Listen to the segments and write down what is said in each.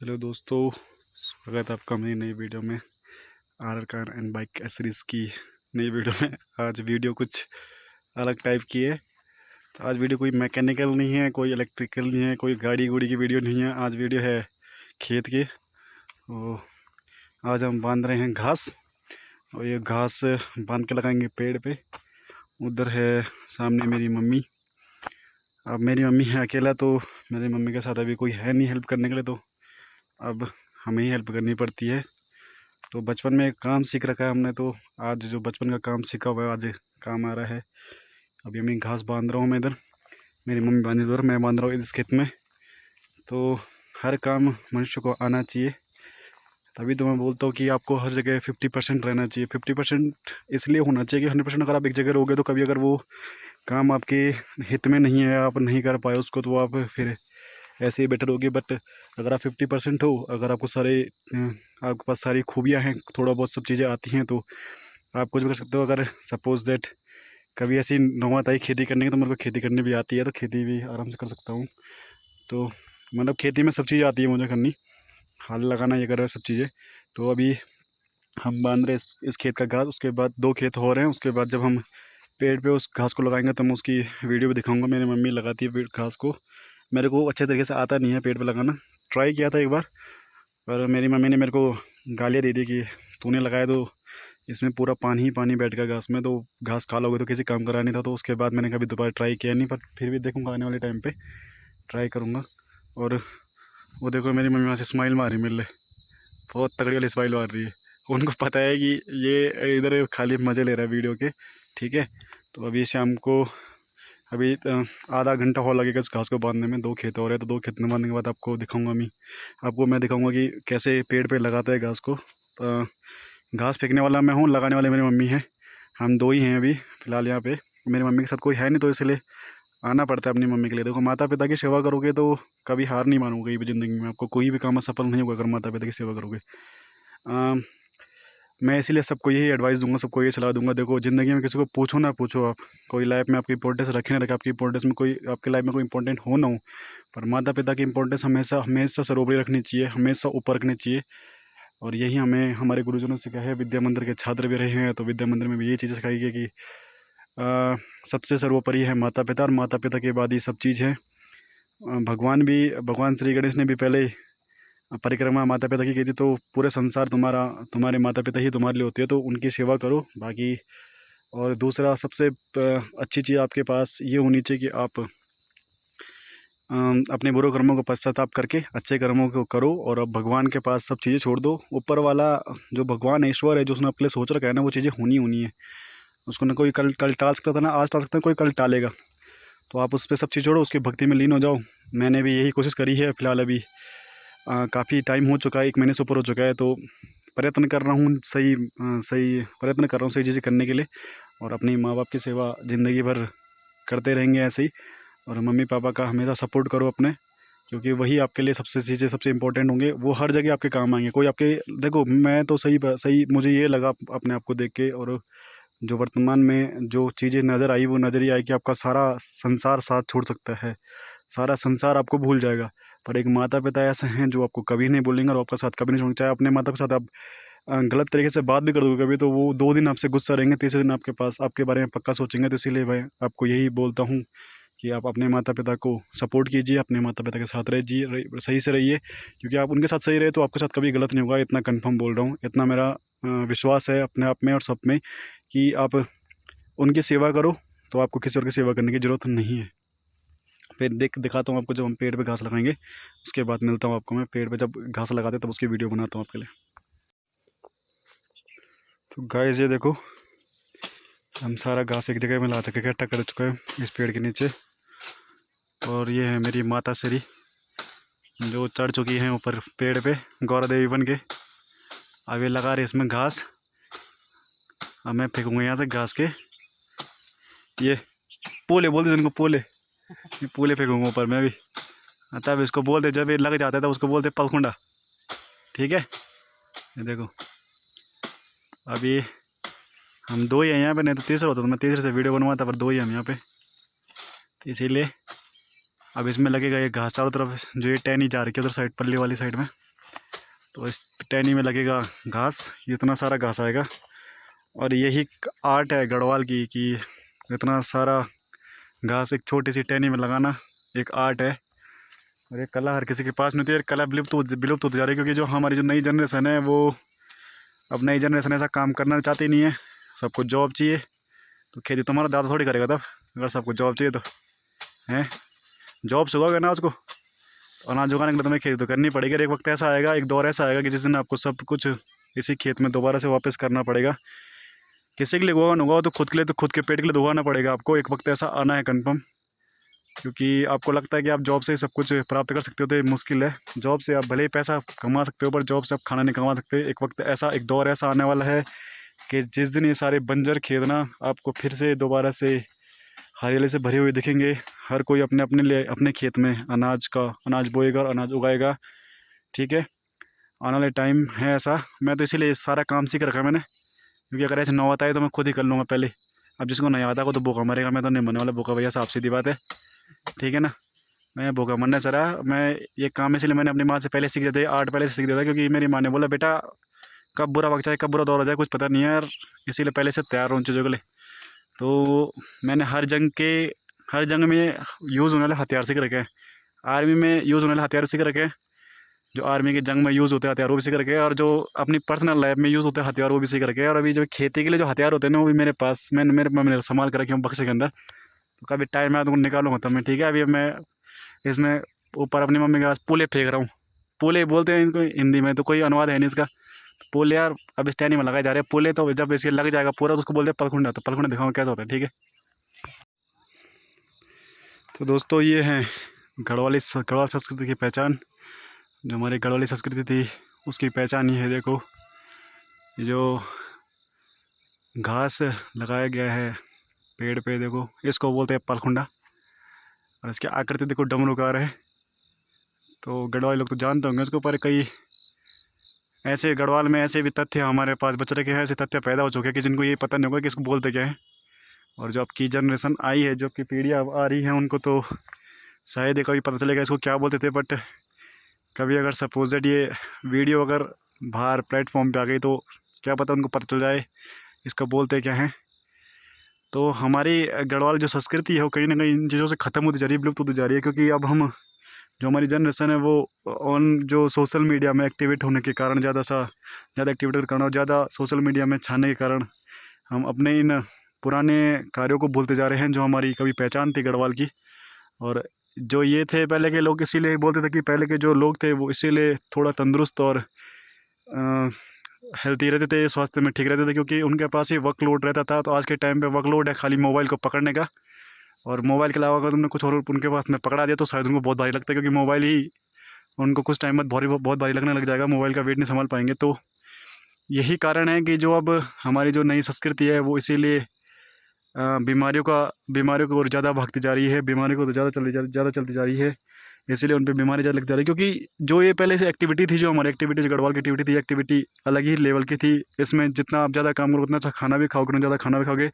Hello दोस्तों, स्वागत है आपका मेरी नई वीडियो में। R car and bike accessories की नई वीडियो में। आज वीडियो कुछ अलग टाइप की है। तो आज वीडियो कोई मैकेनिकल नहीं है, कोई इलेक्ट्रिकल नहीं है, कोई गाड़ी गुड़ी की वीडियो नहीं है। आज वीडियो है खेत की। तो आज हम बांध रहे हैं घास, और ये घास बांध के लगाएंगे पेड़ पे। उधर है सामने मेरी मम्मी। अब मेरी मम्मी है अकेला, तो मेरी मम्मी के साथ अभी कोई है नहीं हेल्प करने के लिए, तो अब हमें ही हेल्प करनी पड़ती है। तो बचपन में एक काम सीख रखा है हमने, तो आज जो बचपन का काम सीखा हुआ है आज काम आ रहा है। अभी मैं घास बांध रहा हूँ, मैं इधर, मेरी मम्मी बांध इधर, मैं बांध रहा हूँ इस खेत में। तो हर काम मनुष्य को आना चाहिए। तभी तो मैं बोलता हूँ कि आपको हर जगह 50% रहना चाहिए। 50% इसलिए होना चाहिए कि 100% अगर आप एक जगह रहोगे तो कभी अगर वो काम आपके हित में नहीं है, आप नहीं कर पाए उसको, तो आप फिर ऐसे ही बेटर होगी। बट अगर आप 50% हो, अगर आपको आपके पास सारी खूबियाँ हैं, थोड़ा बहुत सब चीज़ें आती हैं, तो आप कुछ भी कर सकते हो। अगर सपोज़ दैट कभी ऐसी नौबत आई खेती करने की, तो मेरे को खेती करनी भी आती है, तो खेती भी आराम से कर सकता हूँ। तो मतलब खेती में सब चीज़ें आती है मुझे करनी, हाल लगाना, ये कर रहा है सब चीज़ें। तो अभी हम बांध रहे इस खेत का घास। उसके बाद 2 खेत हो रहे हैं। उसके बाद जब हम पेड़ पे उस घास को लगाएंगे तो मैं उसकी वीडियो भी दिखाऊंगा। मेरी मम्मी लगाती है घास को। मेरे को अच्छे तरीके से आता नहीं है पेड़ पे लगाना। ट्राई किया था एक बार, पर मेरी मम्मी ने मेरे को गालियाँ दे दी कि तूने लगाया तो इसमें पूरा पानी ही पानी बैठ गया घास में, तो घास काला हो गया, तो किसी काम करा नहीं था। तो उसके बाद मैंने कभी दोबारा ट्राई किया नहीं, पर फिर भी देखूँगा आने वाले टाइम पे ट्राई करूँगा। और वो देखो मेरी मम्मी वहाँ से स्माइल मार रही मेरे लिए, बहुत तगड़ी वाली स्माइल मार रही है। उनको पता है कि ये इधर खाली मज़े ले रहा है वीडियो के, ठीक है। तो अभी शाम को अभी आधा घंटा और लगेगा इस घास को बांधने में। 2 खेत हो रहे हैं, तो 2 खेत में बांधने के बाद मैं दिखाऊंगा कि कैसे पेड़ पे लगाते हैं घास को। घास फेंकने वाला मैं हूँ, लगाने वाले मेरी मम्मी हैं। हम 2 ही हैं अभी फ़िलहाल यहाँ पे। मेरी मम्मी के साथ कोई है नहीं, तो इसलिए आना पड़ता है अपनी मम्मी के लिए। देखो, माता पिता की सेवा करोगे तो कभी हार नहीं मानोगे कहीं भी ज़िंदगी में। आपको कोई भी काम सफल नहीं होगा अगर माता पिता की सेवा करोगे। मैं इसीलिए सबको यही एडवाइस दूंगा, सबको ये सलाह दूंगा। देखो, ज़िंदगी में किसी को पूछो ना पूछो, आप कोई लाइफ में आपकी इंपॉर्टेंस रखे ना रखे, आपकी इंपॉर्टेंस में कोई आपकी लाइफ में कोई इंपॉर्टेंट हो ना हो, पर माता पिता की इंपॉर्टेंस हमेशा हमेशा सर्वोपरि रखनी चाहिए, हमेशा ऊपर रखनी चाहिए। और यही हमें हमारे गुरुजनों ने सिखाया है। विद्या मंदिर के छात्र भी रहे हैं, तो विद्या मंदिर में भी यही चीज़ सिखाई गई कि सबसे सर्वोपरि है माता पिता, और माता पिता के बाद ये सब चीज़ है। भगवान श्री गणेश ने भी पहले परिक्रमा माता पिता की थी। तो पूरे संसार तुम्हारे माता पिता ही तुम्हारे लिए होते हैं, तो उनकी सेवा करो बाकी। और दूसरा सबसे अच्छी चीज़ आपके पास ये होनी चाहिए कि आप अपने बुरे कर्मों को पश्चाताप करके अच्छे कर्मों को करो, और अब भगवान के पास सब चीज़ें छोड़ दो। ऊपर वाला जो भगवान है, ईश्वर है, जो उसने अपने लिए सोच रखा है ना, वो चीज़ें होनी है। उसको ना कोई कल टाल सकता था, ना आज टाल सकता है, कोई कल टालेगा। तो आप उस पर सब चीज़ छोड़ो, उसकी भक्ति में लीन हो जाओ। मैंने भी यही कोशिश करी है। फ़िलहाल अभी काफ़ी टाइम हो चुका है, 1 महीने से ऊपर हो चुका है। तो प्रयत्न कर रहा हूँ सही प्रयत्न कर रहा हूँ सही चीज़ें करने के लिए। और अपनी माँ बाप की सेवा ज़िंदगी भर करते रहेंगे ऐसे ही। और मम्मी पापा का हमेशा सपोर्ट करो अपने, क्योंकि वही आपके लिए सबसे इंपॉर्टेंट होंगे। वो हर जगह आपके काम आएंगे। कोई आपके देखो, मैं तो सही मुझे ये लगा अपने आप को देख के, और जो वर्तमान में जो चीज़ें नज़र आई, वो नज़र ये आई कि आपका सारा संसार साथ छोड़ सकता है, सारा संसार आपको भूल जाएगा। पर एक माता पिता ऐसे हैं जो आपको कभी नहीं भूलेंगे और आपका साथ कभी नहीं छोड़ेंगे। चाहे अपने माता के साथ आप गलत तरीके से बात भी कर दोगे कभी, तो वो 2 दिन आपसे गुस्सा रहेंगे, तीसरे दिन आपके पास आपके बारे में पक्का सोचेंगे। तो इसीलिए भाई आपको यही बोलता हूँ कि आप अपने माता पिता को सपोर्ट कीजिए, अपने माता पिता के साथ सही से रहिए। क्योंकि आप उनके साथ सही रहे तो आपके साथ कभी गलत नहीं होगा। इतना कंफर्म बोल रहा हूँ, इतना मेरा विश्वास है अपने आप में और सब में कि आप उनकी सेवा करो, तो आपको किसी और की सेवा करने की ज़रूरत नहीं है। फिर दिखाता हूँ आपको, जब हम पेड़ पे घास लगाएंगे उसके बाद मिलता हूँ आपको मैं। पेड़ पे जब घास लगाते तब उसकी वीडियो बनाता हूँ आपके लिए। तो गाइस, ये देखो, हम सारा घास एक जगह में ला चुके, इकट्ठा कर चुके हैं इस पेड़ के नीचे। और ये है मेरी माता श्री, जो चढ़ चुकी हैं ऊपर पेड़ पे गौरा देवी बन के। अब ये लगा रही इसमें घास। अब मैं फेंकूँगा यहाँ से घास के, ये पोले बोलते हैं इनको, पोले, ये पोले फेंकूँगा ऊपर मैं भी। तब इसको बोलते, जब ये लग जाता है तब उसको बोलते पलखुंडा, ठीक है। ये देखो, अभी हम 2 ही हैं यहाँ पे, नहीं तो तीसरा होता तो मैं तीसरे से वीडियो बनवाता, पर 2 ही हम यहाँ पे, तो इसीलिए अब इसमें लगेगा ये घास चारों तरफ। जो ये टहनी जा रही है उधर साइड, पल्ली वाली साइड में, तो इस टहनी में लगेगा घास, इतना सारा घास आएगा। और यही आर्ट है गढ़वाल की कि इतना सारा घास एक छोटी सी टहनी में लगाना एक आर्ट है। और ये कला हर किसी के पास नहीं होती है, कला विलुप्त होती जा रही है, क्योंकि जो हमारी जो नई जनरेशन है वो अब नई जनरेशन ऐसा काम करना चाहती नहीं है, सबको जॉब चाहिए। तो खेती तुम्हारा दादा थोड़ी करेगा तब, अगर सबको जॉब चाहिए तो हैं, जॉब से उगाओगे अनाज को, अनाज उगाने के लिए तुम्हें खेती तो करनी पड़ेगी। एक वक्त ऐसा आएगा, एक दौर ऐसा आएगा कि जिस दिन आपको सब कुछ इसी खेत में दोबारा से वापस करना पड़ेगा। किसी के लिए उगाओ तो खुद के लिए, तो खुद के पेट के लिए उगाना पड़ेगा आपको। एक वक्त ऐसा आना है कन्फर्म, क्योंकि आपको लगता है कि आप जॉब से ही सब कुछ प्राप्त कर सकते हो, तो ये मुश्किल है। जॉब से आप भले ही पैसा कमा सकते हो, पर जॉब से आप खाना नहीं कमा सकते। एक वक्त ऐसा, एक दौर ऐसा आने वाला है कि जिस दिन ये सारे बंजर खेत ना आपको फिर से दोबारा से हरियाली से भरे हुए दिखेंगे। हर कोई अपने अपने लिए अपने खेत में अनाज बोएगा और अनाज उगाएगा। ठीक है, आने वाले टाइम है ऐसा। मैं तो इसीलिए सारा काम सीख रखा है मैंने, क्योंकि अगर ऐसे न आता है तो मैं खुद ही कर लूँगा पहले। अब जिसको नहीं आता वो तो भूखा मरेगा, मैं तो नहीं मरने वाला भूखा भैया, साफ सीधी बात है। ठीक है ना, मैं भूखा मरने से रहा। मैं ये काम इसलिए मैंने अपनी माँ से पहले सीख दिया था, आर्ट पहले से सीख दिया था, क्योंकि मेरी माँ ने बोला बेटा कब बुरा वक्त जाए, कब बुरा दौर आ जाए, कुछ पता नहीं है यार, इसीलिए पहले से तैयार हूँ उन चीज़ों के लिए। तो मैंने हर जंग में यूज़ होने वाले हथियार सीख रखे हैं। आर्मी में यूज़ होने वाले हथियार सीख रखे हैं, जो आर्मी की जंग में यूज़ होते हैं हथियार वो भी सीख रखे हैं, और जो अपनी पर्सनल लाइफ में यूज़ होते हैं हथियार वो भी सीख रखे हैं। और अभी जो खेती के लिए जो हथियार होते हैं ना, वो भी मेरे पास मैंने संभाल कर रखे हैं बक्से के अंदर। तो कभी टाइम आया तो निकालूंगा तब मैं। ठीक है, अभी मैं इसमें ऊपर अपनी मम्मी के पास पोले फेंक रहा हूँ। पोले बोलते हैं इनको हिंदी में, तो कोई अनुवाद है नहीं इसका। पोले यार अब इस टहनी में लगाए जा रहे हैं पोले, तो जब इसे लग जाएगा पूरा तो उसको बोलते हैं पलखुंडा। तो पलखुंडा दिखाऊँ कैसा होता है। ठीक है, तो दोस्तों ये हैं गढ़वाल संस्कृति की पहचान। जो हमारी गढ़वाली संस्कृति थी उसकी पहचान ये है। देखो ये जो घास लगाया गया है पेड़ पे, देखो इसको बोलते हैं पलखुंडा। और इसकी आकृति देखो डमरूकार है। तो गढ़वाली लोग तो जानते होंगे उसके ऊपर। कई ऐसे गढ़वाल में ऐसे भी तथ्य हमारे पास बच रखे हैं, ऐसे तथ्य पैदा हो चुके हैं कि जिनको ये पता नहीं होगा कि इसको बोलते क्या है। और जो आपकी जनरेशन आई है, जो आपकी पीढ़ी अब आ रही है, उनको तो शायद कभी पता चलेगा इसको क्या बोलते थे। बट कभी अगर सपोजेड ये वीडियो अगर बाहर प्लेटफॉर्म पे आ गई तो क्या पता उनको पता चल जाए इसको बोलते क्या हैं। तो हमारी गढ़वाल जो संस्कृति है वो कहीं ना कहीं इन चीज़ों से ख़त्म होती जा रही है, विलुप्त होती जा रही है। क्योंकि अब हम जो हमारी जनरेशन है वो जो सोशल मीडिया में एक्टिवेट होने के कारण, ज़्यादा एक्टिविटी के कारण और ज़्यादा सोशल मीडिया में छाने के कारण हम अपने इन पुराने कार्यों को भूलते जा रहे हैं, जो हमारी कभी पहचान थी गढ़वाल की। और जो ये थे पहले के लोग, इसीलिए बोलते थे कि पहले के जो लोग थे वो इसीलिए थोड़ा तंदुरुस्त और हेल्दी रहते थे, स्वास्थ्य में ठीक रहते थे, क्योंकि उनके पास ही वर्कलोड रहता था। तो आज के टाइम पे वर्कलोड है खाली मोबाइल को पकड़ने का, और मोबाइल के अलावा अगर तुमने कुछ और उनके पास में पकड़ा दिया तो शायद उनको बहुत भारी लगता है, क्योंकि मोबाइल ही उनको कुछ टाइम बाद बहुत भारी लगने लग जाएगा, मोबाइल का वेट नहीं संभाल पाएंगे। तो यही कारण है कि जो अब हमारी जो नई संस्कृति है वो इसीलिए बीमारियों की ओर ज़्यादा भागती जा रही है, बीमारियों को तो ज़्यादा चलती जा रही है। इसीलिए उन पर बीमारी ज़्यादा लगती जा रही है, क्योंकि जो ये पहले से एक्टिविटी थी, जो हमारी एक्टिविटीज़ गढ़वाल की एक्टिविटी थी, एक्टिविटी अलग ही लेवल की थी। इसमें जितना आप ज़्यादा काम करो उतना अच्छा खाना भी खाओगे, ज़्यादा खाना भी खाओगे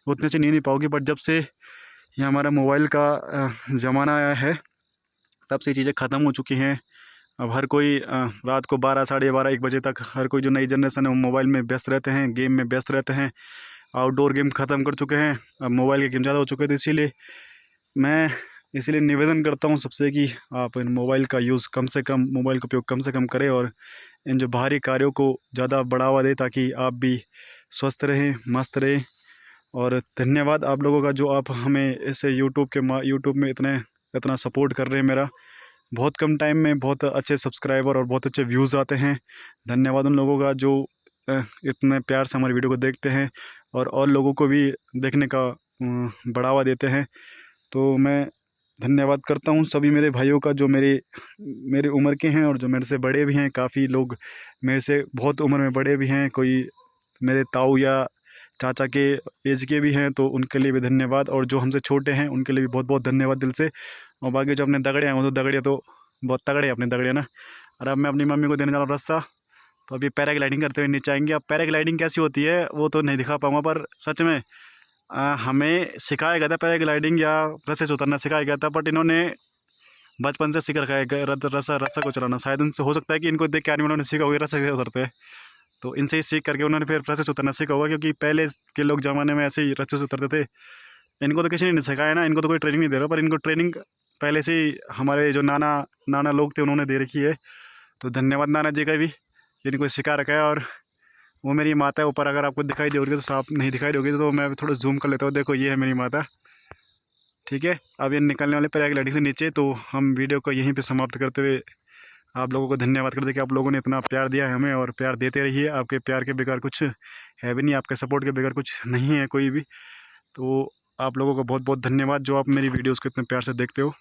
उतनी अच्छी नींद नहीं पाओगे। बट जब से ये हमारा मोबाइल का ज़माना आया है तब से चीज़ें ख़त्म हो चुकी हैं। अब हर कोई रात को 12, साढ़े 12, 1 बजे तक हर कोई जो नई जनरेशन है वो मोबाइल में व्यस्त रहते हैं, गेम में व्यस्त रहते हैं। आउटडोर गेम ख़त्म कर चुके हैं, अब मोबाइल के गेम ज़्यादा हो चुके हैं। तो इसीलिए मैं निवेदन करता हूँ सबसे कि आप इन मोबाइल का यूज़ कम से कम, मोबाइल का उपयोग कम से कम करें, और इन जो बाहरी कार्यों को ज़्यादा बढ़ावा दें, ताकि आप भी स्वस्थ रहें, मस्त रहें। और धन्यवाद आप लोगों का, जो आप हमें ऐसे यूट्यूब में इतना सपोर्ट कर रहे हैं। मेरा बहुत कम टाइम में बहुत अच्छे सब्सक्राइबर और बहुत अच्छे व्यूज़ आते हैं। धन्यवाद उन लोगों का जो इतने प्यार से हमारी वीडियो को देखते हैं और लोगों को भी देखने का बढ़ावा देते हैं। तो मैं धन्यवाद करता हूँ सभी मेरे भाइयों का, जो मेरी उम्र के हैं और जो मेरे से बड़े भी हैं। काफ़ी लोग मेरे से बहुत उम्र में बड़े भी हैं, कोई मेरे ताऊ या चाचा के एज के भी हैं, तो उनके लिए भी धन्यवाद। और जो हमसे छोटे हैं उनके लिए भी बहुत बहुत धन्यवाद दिल से। और बाकी जो अपने दगड़े हैं वो तो दगड़े तो बहुत तगड़े हैं अपने दगड़े ना। और अब मैं अपनी मम्मी को देने जा रहा हूँ रास्ता। तो अभी पैराग्लाइडिंग करते हुए नीचे आएंगे। अब पैराग्लाइडिंग कैसी होती है वो तो नहीं दिखा पाऊँगा, पर सच में हमें सिखाया गया था पैराग्लाइडिंग या रस्से से उतरना सिखाया गया था। बट इन्होंने बचपन से सीख रखा है रस्सा को चलाना। शायद उनसे हो सकता है कि इनको देख के आदमी उन्होंने सीखा होगा रस्सा कैसे उतरते हैं, तो इनसे ही सीख करके उन्होंने फिर रस्से से उतरना सीखा होगा, क्योंकि पहले के लोग ज़माने में ऐसे ही रस्से से उतरते थे। इनको तो किसी ने नहीं सिखाया ना, इनको तो कोई ट्रेनिंग नहीं दे रहा, पर इनको ट्रेनिंग पहले से ही हमारे जो नाना लोग थे उन्होंने दे रखी है। तो धन्यवाद नाना जी का भी, जिनको सिखा रखा है। और वो मेरी माता है ऊपर, अगर आपको दिखाई दे होगी तो साफ नहीं दिखाई दोगी तो मैं थोड़ा जूम कर लेता हूँ। देखो ये है मेरी माता, ठीक है। अब ये निकलने वाले प्रयाग लड़ी से नीचे, तो हम वीडियो को यहीं पे समाप्त करते हुए आप लोगों को धन्यवाद करते कि आप लोगों ने इतना प्यार दिया है हमें, और प्यार देते रहिए। आपके प्यार के बगैर कुछ है भी नहीं, आपके सपोर्ट के बगैर कुछ नहीं है कोई भी। तो आप लोगों को बहुत बहुत धन्यवाद जो आप मेरी वीडियोज़ को इतने प्यार से देखते हो।